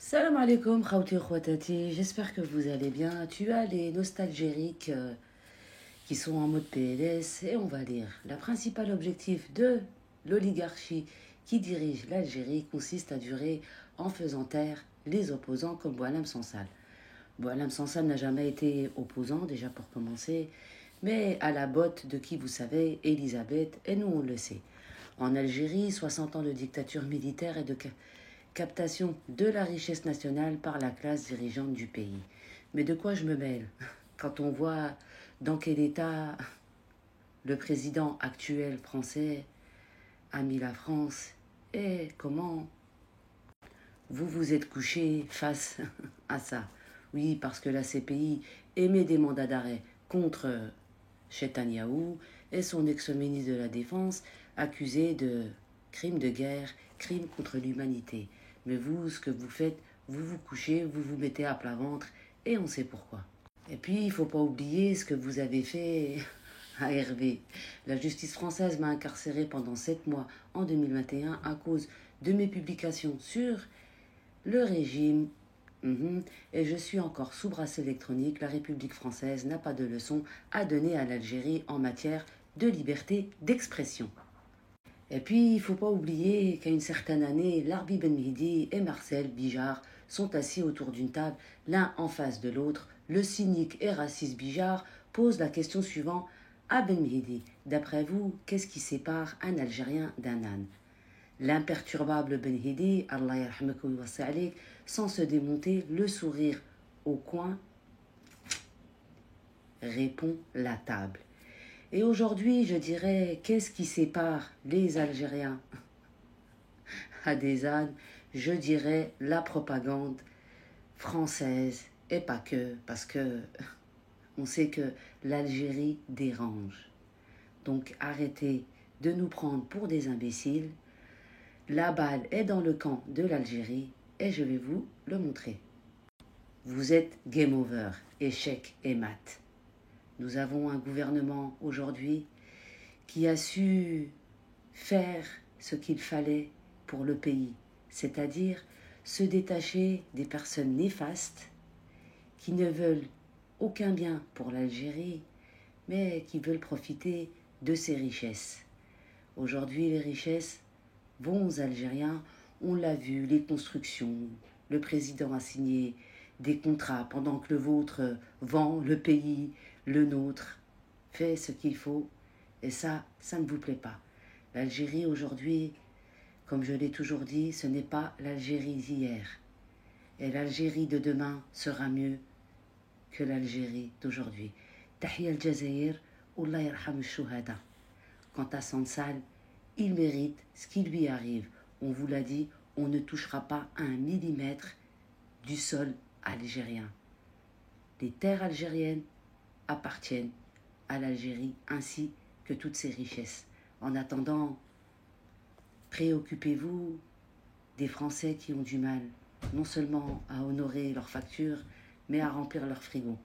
Salam alaikum, khawti khwatati, j'espère que vous allez bien. Tu as les nostalgériques qui sont en mode PLS et on va lire. Le principal objectif de l'oligarchie qui dirige l'Algérie consiste à durer en faisant taire les opposants comme Boualem Sansal. Boualem Sansal n'a jamais été opposant, déjà pour commencer, mais à la botte de qui vous savez, Elisabeth, et nous on le sait. En Algérie, 60 ans de dictature militaire et de captation de la richesse nationale par la classe dirigeante du pays. Mais de quoi je me mêle quand on voit dans quel état le président actuel français a mis la France et comment vous vous êtes couché face à ça. Oui, parce que la CPI émet des mandats d'arrêt contre Netanyahou et son ex-ministre de la Défense accusé de crimes de guerre, crimes contre l'humanité. Mais vous, ce que vous faites, vous vous couchez, vous vous mettez à plat ventre et on sait pourquoi. Et puis, il ne faut pas oublier ce que vous avez fait à Hervé. La justice française m'a incarcéré pendant 7 mois en 2021 à cause de mes publications sur le régime. Et je suis encore sous bracelet électronique. La République française n'a pas de leçon à donner à l'Algérie en matière de liberté d'expression. Et puis, il ne faut pas oublier qu'à une certaine année, Larbi Ben Mehdi et Marcel Bijard sont assis autour d'une table, l'un en face de l'autre. Le cynique et raciste Bijard pose la question suivante à Ben Mehdi. D'après vous, qu'est-ce qui sépare un Algérien d'un âne? L'imperturbable Ben Mehdi, Allah yarhamakou wa sa'alik, sans se démonter, le sourire au coin, répond la table. Et aujourd'hui, je dirais, qu'est-ce qui sépare les Algériens à des ânes? Je dirais la propagande française, et pas que, parce que on sait que l'Algérie dérange. Donc arrêtez de nous prendre pour des imbéciles. La balle est dans le camp de l'Algérie et je vais vous le montrer. Vous êtes game over, échec et mat. Nous avons un gouvernement aujourd'hui qui a su faire ce qu'il fallait pour le pays, c'est-à-dire se détacher des personnes néfastes qui ne veulent aucun bien pour l'Algérie, mais qui veulent profiter de ses richesses. Aujourd'hui, les richesses vont aux Algériens, on l'a vu, les constructions, le président a signé des contrats pendant que le vôtre vend le pays, le nôtre fait ce qu'il faut, et ça ne vous plaît pas. L'Algérie aujourd'hui, comme je l'ai toujours dit, ce n'est pas l'Algérie d'hier. Et l'Algérie de demain sera mieux que l'Algérie d'aujourd'hui. Tahia al-Jazair, Allah yarham al-shuhada. Quant à Sansal, il mérite ce qui lui arrive. On vous l'a dit, on ne touchera pas 1 millimètre du sol algérien. Les terres algériennes appartiennent à l'Algérie ainsi que toutes ses richesses. En attendant, préoccupez-vous des Français qui ont du mal, non seulement à honorer leurs factures, mais à remplir leur frigo.